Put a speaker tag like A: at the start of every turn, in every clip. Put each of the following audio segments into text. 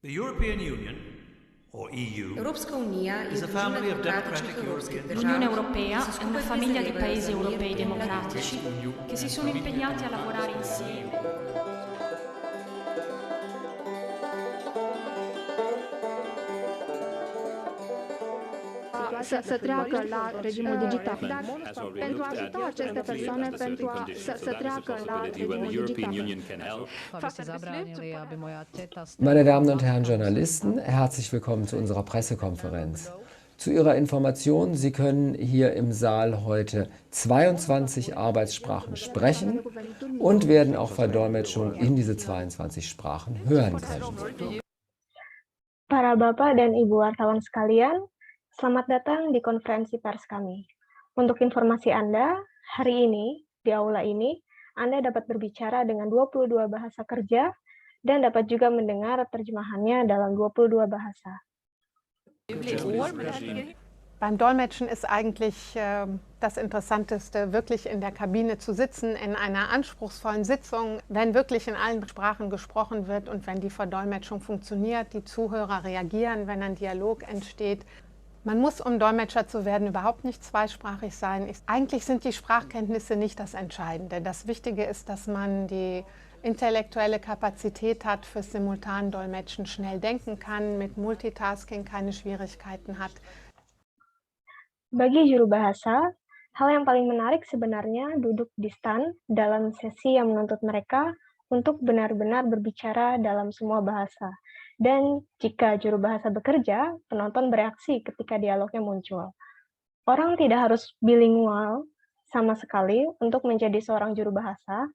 A: The European Union, or EU,
B: Europska unija je
A: is a
B: družina
A: family of
B: demokratičnih
A: democratic
B: evropskih
A: European
B: držav.
C: L'Unione Europea
B: ki se
C: è
B: skupaj
C: una famiglia di
B: prizadevajo
C: paesi
B: za mir
C: europei
B: in
C: democratici
B: blaginjo.
C: che si sono impegnati a lavorare insieme.
D: Să treacă la regimul digital. Dar pentru a ajuta aceste persoane să treacă la regimul digital.
E: Meine Damen und Herren Journalisten, herzlich willkommen zu unserer Pressekonferenz. Zu Ihrer Information, Sie können hier im Saal heute 22 Arbeitssprachen sprechen und werden auch Verdolmetschung in diese 22 Sprachen hören können.
F: Para Bapak dan Ibu wartawan sekalian, selamat datang di konferensi pers kami. Untuk informasi Anda, hari ini, di aula ini, Anda dapat berbicara dengan 22 bahasa kerja dan dapat juga mendengar terjemahannya dalam 22 bahasa.
G: Beim Dolmetschen ist eigentlich das Interessanteste, wirklich in der Kabine zu sitzen, in einer anspruchsvollen Sitzung, wenn wirklich in allen Sprachen gesprochen wird und wenn die Verdolmetschung funktioniert, die Zuhörer reagieren, wenn ein Dialog entsteht. Man muss, um Dolmetscher zu werden, überhaupt nicht zweisprachig sein. Eigentlich sind die Sprachkenntnisse nicht das Entscheidende. Das Wichtige ist, dass man die intellektuelle Kapazität hat fürs Simultandolmetschen, schnell denken kann, mit Multitasking keine Schwierigkeiten hat.
F: Bagi juru bahasa, hal yang paling menarik sebenarnya duduk di stand dalam sesi yang menuntut mereka untuk benar-benar berbicara dalam semua bahasa. Dan jika juru bahasa bekerja, penonton bereaksi ketika dialognya muncul. Orang tidak harus bilingual sama sekali untuk menjadi seorang juru bahasa,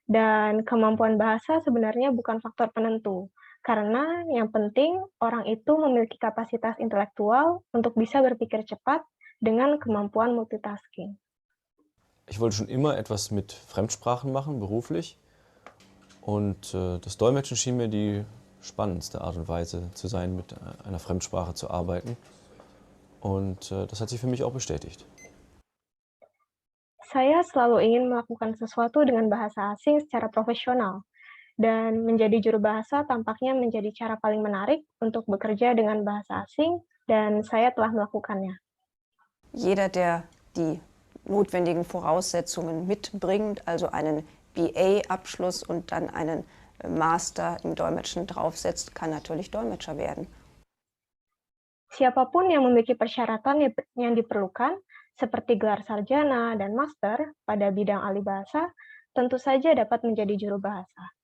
F: dan kemampuan bahasa sebenarnya bukan faktor penentu, karena yang penting orang itu memiliki kapasitas intelektual untuk bisa berpikir cepat dengan kemampuan multitasking.
H: Ich wollte schon immer etwas mit Fremdsprachen machen, beruflich. Und das Dolmetschen schien mir die spannendste Art und Weise zu sein, mit einer Fremdsprache zu arbeiten. Und das hat sich für mich auch bestätigt.
F: Saya selalu ingin melakukan sesuatu dengan bahasa asing secara profesional, dan menjadi juru bahasa tampaknya menjadi cara paling menarik untuk bekerja dengan bahasa asing, dan saya telah melakukannya.
I: Jeder, der die notwendigen Voraussetzungen mitbringt, also einen BA-Abschluss und dann einen Master im Dolmetschen draufsetzt, kann natürlich Dolmetscher werden.
F: Siapapun yang memiliki persyaratan yang diperlukan, seperti gelar sarjana dan master pada bidang ahli bahasa, tentu saja dapat menjadi juru bahasa.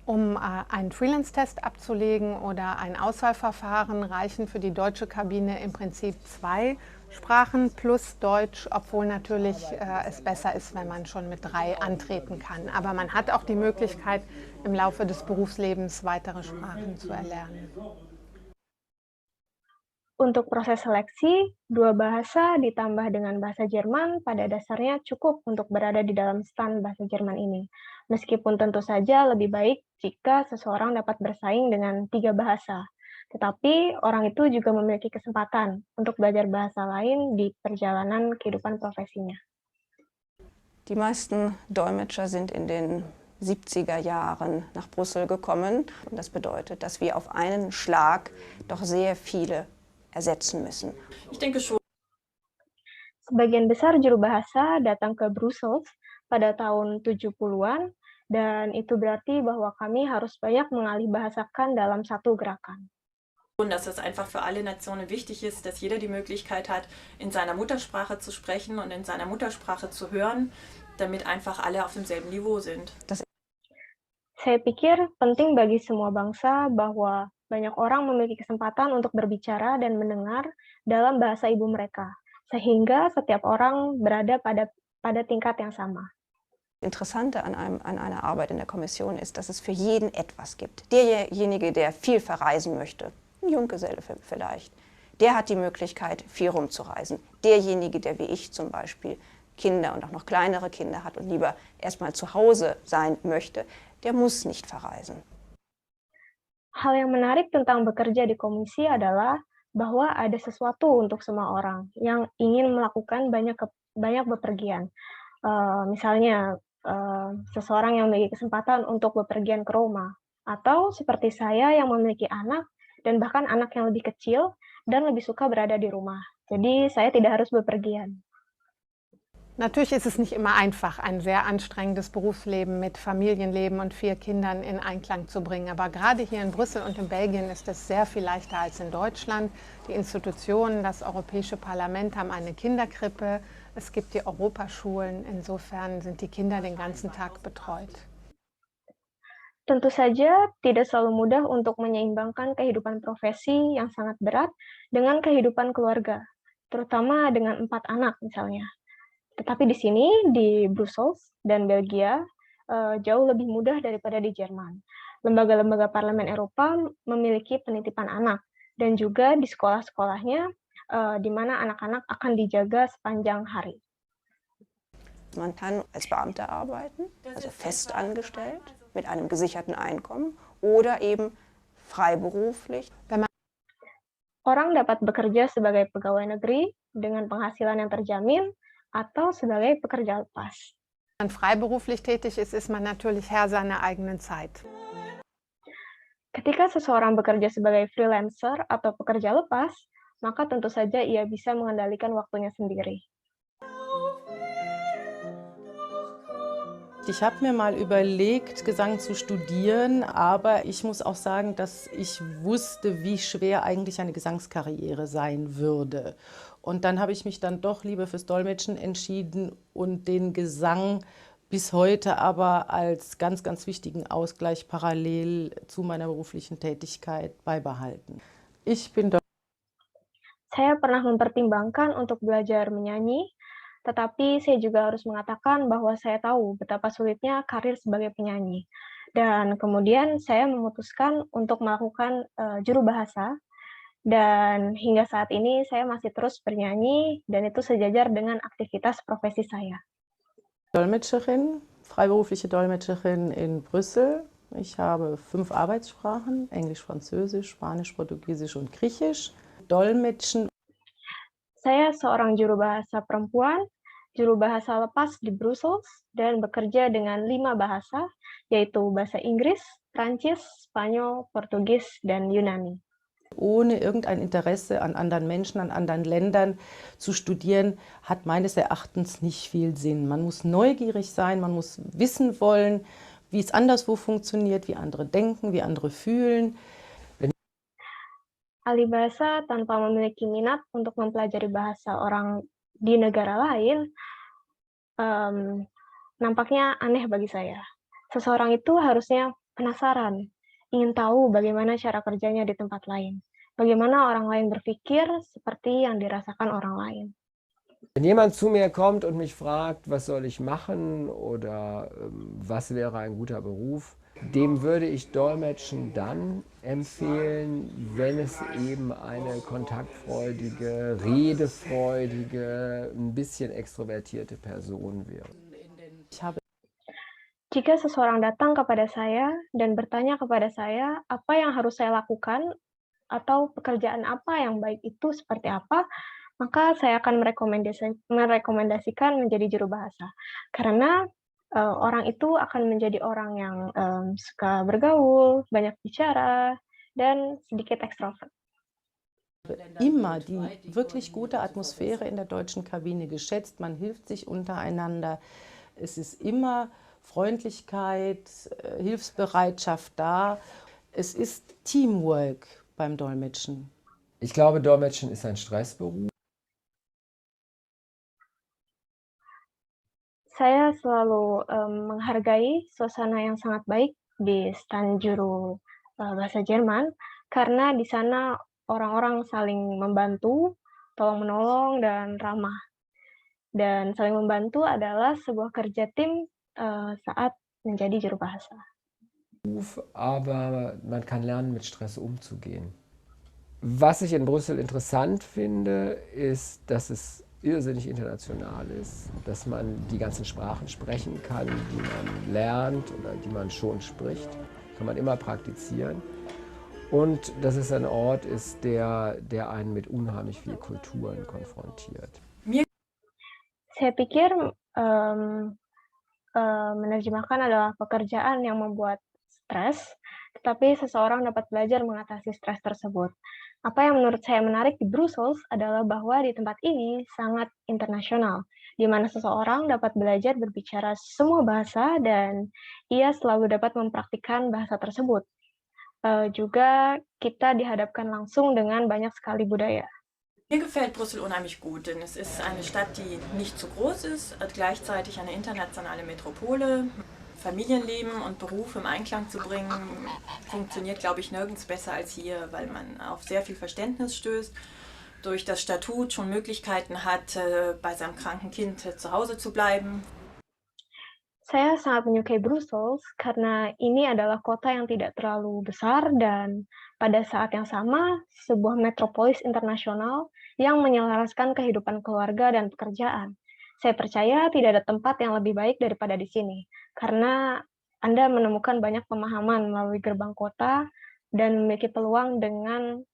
G: Um einen Freelance-Test abzulegen oder ein Auswahlverfahren reichen für die deutsche Kabine im Prinzip 2 Sprachen plus Deutsch, obwohl natürlich es besser ist, wenn man schon mit 3 antreten kann. Aber man hat auch die Möglichkeit, im Laufe des Berufslebens weitere Sprachen zu erlernen.
F: Untuk proses seleksi, 2 bahasa ditambah dengan bahasa Jerman pada dasarnya cukup untuk berada di dalam stand bahasa Jerman ini. Meskipun tentu saja lebih baik jika seseorang dapat bersaing dengan 3 bahasa. Tetapi orang itu juga memiliki kesempatan untuk belajar bahasa lain di perjalanan kehidupan profesinya.
I: Die meisten Dolmetscher sind in den 70er Jahren nach Brüssel gekommen. Und das bedeutet, dass wir auf einen Schlag doch sehr viele ersetzen müssen.
C: Ich denke schon.
F: Sebagian besar juru bahasa datang ke Brussels pada tahun 70-an, dan itu berarti bahwa kami harus banyak mengalih bahasakan dalam satu gerakan.
J: Und dass es einfach für alle Nationen wichtig ist, dass jeder die Möglichkeit hat, in seiner Muttersprache zu sprechen und in seiner Muttersprache zu hören, damit einfach alle auf demselben Niveau sind.
F: Saya pikir penting bagi semua bangsa bahwa banyak orang memiliki kesempatan untuk berbicara dan mendengar dalam bahasa ibu mereka, sehingga setiap orang berada pada tingkat yang sama.
I: Interessante an einer Arbeit in der Kommission ist, dass es für jeden etwas gibt. Derjenige, der viel verreisen möchte, ein Junggeselle vielleicht, der hat die Möglichkeit, viel rumzureisen. Derjenige, der wie ich zum Beispiel Kinder und auch noch kleinere Kinder hat und lieber erstmal zu Hause sein möchte, der muss nicht verreisen.
F: Hal yang menarik tentang bekerja di komisi adalah bahwa ada sesuatu untuk semua orang yang ingin melakukan banyak bepergian. Misalnya, seseorang yang memiliki kesempatan untuk bepergian ke Roma, Atau seperti saya yang memiliki anak dan bahkan anak yang lebih kecil dan lebih suka berada di rumah. Jadi saya tidak harus bepergian.
G: Natürlich ist es nicht immer einfach, ein sehr anstrengendes Berufsleben mit Familienleben und 4 Kindern in Einklang zu bringen. Aber gerade hier in Brüssel und in Belgien ist es sehr viel leichter als in Deutschland. Die Institutionen, das Europäische Parlament haben eine Kinderkrippe, es gibt die Europaschulen. Insofern sind die Kinder den ganzen Tag betreut.
F: Tentu saja tidak selalu mudah untuk menyeimbangkan kehidupan profesi yang sangat berat dengan kehidupan keluarga, terutama dengan 4 anak misalnya. Tetapi di sini, di Brussels dan Belgia, jauh lebih mudah daripada di Jerman. Lembaga-lembaga Parlemen Eropa memiliki penitipan anak, dan juga di sekolah-sekolahnya, di mana anak-anak akan dijaga sepanjang hari.
I: Man kann als Beamter arbeiten, also fest angestellt, mit einem gesicherten Einkommen oder eben freiberuflich.
F: Orang dapat bekerja sebagai pegawai negeri dengan penghasilan yang terjamin atau sebagai pekerja lepas.
G: Wenn man freiberuflich tätig ist, ist man natürlich Herr seiner eigenen Zeit.
F: Ketika seseorang bekerja sebagai freelancer atau pekerja lepas, maka tentu saja ia bisa mengendalikan waktunya sendiri.
B: Ich habe mir mal überlegt, Gesang zu studieren, aber ich muss auch sagen, dass ich wusste, wie schwer eigentlich eine Gesangskarriere sein würde. Und dann habe ich mich dann doch lieber fürs Dolmetschen entschieden und den Gesang bis heute aber als ganz, ganz wichtigen Ausgleich parallel zu meiner beruflichen Tätigkeit beibehalten. Ich bin
F: Saya pernah mempertimbangkan untuk belajar menyanyi, tetapi saya juga harus mengatakan bahwa saya tahu betapa sulitnya karir sebagai penyanyi. Dan kemudian saya memutuskan untuk melakukan juru bahasa, dan hingga saat ini saya masih terus bernyanyi, dan itu sejajar dengan aktivitas profesi saya.
B: Dolmetscherin, freiberufliche Dolmetscherin in Brüssel. Ich habe 5 Arbeitssprachen, Englisch, Französisch, Spanisch, Portugiesisch und Griechisch. Dolmetschen.
F: Saya seorang juru bahasa perempuan, juru bahasa lepas di Brussels, dan bekerja dengan 5 bahasa, yaitu bahasa Inggris, Prancis, Spanyol, Portugis, dan Yunani.
B: Ohne irgendein Interesse an anderen Menschen, an anderen Ländern zu studieren, hat meines Erachtens nicht viel Sinn. Man muss neugierig sein, man muss wissen wollen, wie es anderswo funktioniert, wie andere denken, wie andere fühlen.
F: Ahli bahasa tanpa memiliki minat untuk mempelajari bahasa orang di negara lain, nampaknya aneh bagi saya. Seseorang itu harusnya penasaran, ingin tahu bagaimana cara kerjanya di tempat lain, bagaimana orang lain berpikir seperti yang dirasakan orang lain.
E: Wenn jemand zu mir kommt und mich fragt, was soll ich machen oder was wäre ein guter Beruf, dem würde ich Dolmetschen dann empfehlen, wenn es eben eine kontaktfreudige, redefreudige, ein bisschen extrovertierte Person wäre.
F: Jika seseorang datang kepada saya dan bertanya kepada saya apa yang harus saya lakukan atau pekerjaan apa yang baik itu seperti apa, maka saya akan merekomendasikan menjadi juru bahasa. Karena orang itu akan menjadi orang yang suka bergaul, banyak bicara, dan sedikit ekstrovert.
B: Immer die wirklich gute Atmosphäre in der deutschen Kabine geschätzt, man hilft sich untereinander, es ist immer Freundlichkeit, Hilfsbereitschaft da, es ist Teamwork beim Dolmetschen.
E: Ich glaube, Dolmetschen ist ein Stressberuf.
F: Saya selalu menghargai suasana yang sangat baik di stand juru bahasa Jerman, karena di sana orang-orang saling membantu, tolong-menolong, dan ramah. Dan saling membantu adalah sebuah kerja tim saat menjadi juru bahasa.
E: Aber man kann lernen, mit Stress umzugehen. Was ich in Brüssel interessant finde, ist, dass es irrsinnig international ist, dass man die ganzen Sprachen sprechen kann, die man lernt oder die man schon spricht, kann man immer praktizieren. Und dass es ein Ort ist, der einen mit unheimlich vielen Kulturen konfrontiert.
F: Saya pikir menerjemahkan adalah pekerjaan yang membuat stres, tetapi seseorang dapat belajar mengatasi stres tersebut. Apa yang menurut saya menarik di Brussels adalah bahwa di tempat ini sangat internasional, di mana seseorang dapat belajar berbicara semua bahasa dan ia selalu dapat mempraktikkan bahasa tersebut. Juga kita dihadapkan langsung dengan banyak sekali budaya.
J: Mir gefällt Brüssel unheimlich gut, denn es ist eine Stadt, die nicht zu groß ist, gleichzeitig eine internationale Metropole. Familienleben und Beruf im Einklang zu bringen, funktioniert, glaube ich, nirgends besser als hier, weil man auf sehr viel Verständnis stößt, durch das Statut schon Möglichkeiten hat, bei seinem kranken Kind zu Hause zu bleiben.
F: Saya sangat menyukai Brussels karena ini adalah kota yang tidak terlalu besar dan pada saat yang sama sebuah metropolis internasional yang menyelaraskan kehidupan keluarga dan pekerjaan. Saya percaya tidak ada tempat yang lebih baik daripada di sini, karena Anda menemukan banyak pemahaman melalui gerbang kota dan memiliki peluang dengan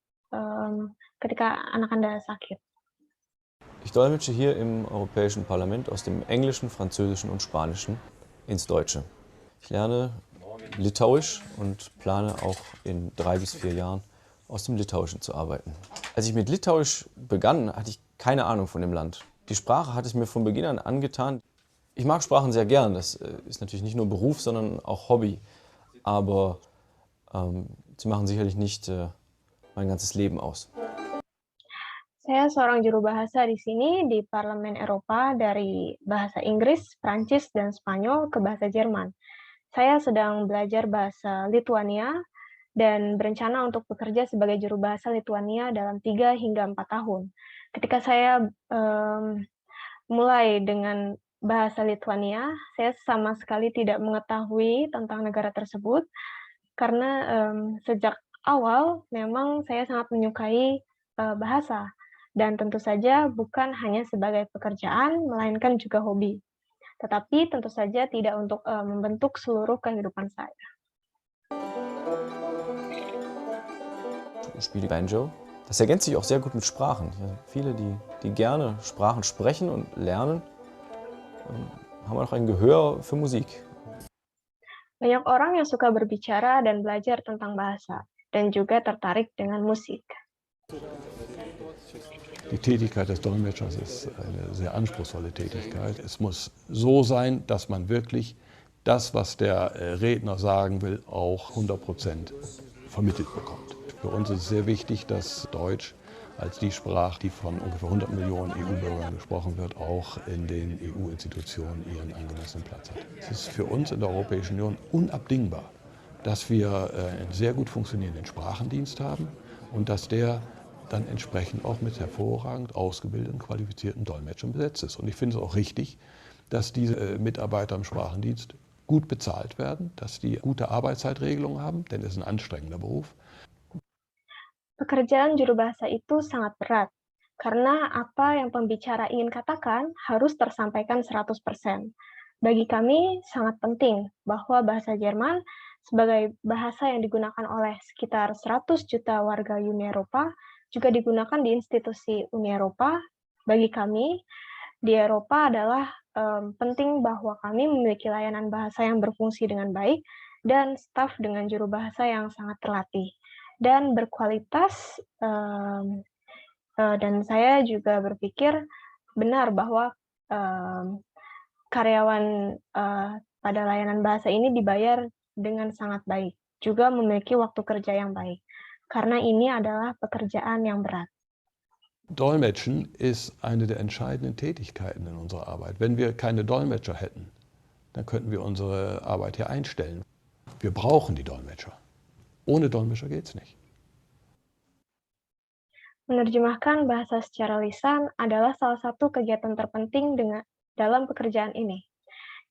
F: ketika anak Anda sakit.
H: Ich dolmetsche hier im Europäischen Parlament aus dem Englischen, Französischen und Spanischen ins Deutsche. Ich lerne Litauisch und plane auch in 3 bis 4 Jahren aus dem Litauischen zu arbeiten. Als ich mit Litauisch begann, hatte ich keine Ahnung von dem Land. Die Sprache hat es mir von Beginn an angetan. Ich mag Sprachen sehr gern, das ist natürlich nicht nur Beruf, sondern auch Hobby. Aber sie machen sicherlich nicht mein ganzes Leben aus.
F: Saya seorang juru bahasa di sini di Parlemen Eropa dari bahasa Inggris, Prancis, dan Spanyol ke bahasa Jerman. Saya sedang belajar bahasa Lituania dan berencana untuk bekerja sebagai juru bahasa Lituania dalam 3 hingga 4 tahun. Ketika saya mulai dengan bahasa Lituania, saya sama sekali tidak mengetahui tentang negara tersebut, karena sejak awal memang saya sangat menyukai bahasa, dan tentu saja bukan hanya sebagai pekerjaan, melainkan juga hobi. Tetapi tentu saja tidak untuk membentuk seluruh kehidupan saya.
H: Ich spiele Banjo. Das ergänzt sich auch sehr gut mit Sprachen. Viele, die gerne Sprachen sprechen und lernen, haben auch ein Gehör für Musik.
F: Banyak orang yang suka berbicara dan belajar tentang bahasa, dan juga tertarik dengan musik.
K: Die Tätigkeit des Dolmetschers ist eine sehr anspruchsvolle Tätigkeit. Es muss so sein, dass man wirklich das, was der Redner sagen will, auch 100% vermittelt bekommt. Für uns ist es sehr wichtig, dass Deutsch als die Sprache, die von ungefähr 100 Millionen EU-Bürgern gesprochen wird, auch in den EU-Institutionen ihren angemessenen Platz hat. Es ist für uns in der Europäischen Union unabdingbar, dass wir einen sehr gut funktionierenden Sprachendienst haben und dass der dann entsprechend auch mit hervorragend ausgebildeten, qualifizierten Dolmetschern besetzt ist. Und ich finde es auch richtig, dass diese Mitarbeiter im Sprachendienst gut bezahlt werden, dass die gute Arbeitszeitregelungen haben, denn es ist ein anstrengender Beruf.
F: Pekerjaan juru bahasa itu sangat berat, karena apa yang pembicara ingin katakan harus tersampaikan 100%. Bagi kami sangat penting bahwa bahasa Jerman sebagai bahasa yang digunakan oleh sekitar 100 juta warga Uni Eropa juga digunakan di institusi Uni Eropa. Bagi kami di Eropa adalah penting bahwa kami memiliki layanan bahasa yang berfungsi dengan baik dan staf dengan juru bahasa yang sangat terlatih dan berkualitas, dan saya juga berpikir benar bahwa karyawan pada layanan bahasa ini dibayar dengan sangat baik, juga memiliki waktu kerja yang baik, karena ini adalah pekerjaan yang berat.
K: Dolmetschen ist eine der entscheidenden Tätigkeiten in unserer Arbeit. Wenn wir keine Dolmetscher hätten, dann könnten wir unsere Arbeit hier einstellen. Wir brauchen die Dolmetscher. Ohne Dolmetscher geht es nicht.
F: Menerjemahkan bahasa secara lisan adalah salah satu kegiatan terpenting dalam pekerjaan ini.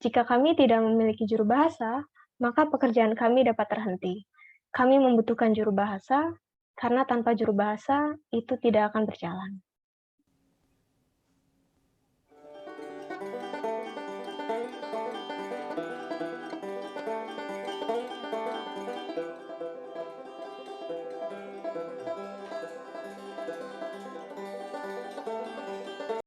F: Jika kami tidak memiliki juru bahasa, maka pekerjaan kami dapat terhenti. Kami membutuhkan juru bahasa, karena tanpa juru bahasa itu tidak akan berjalan.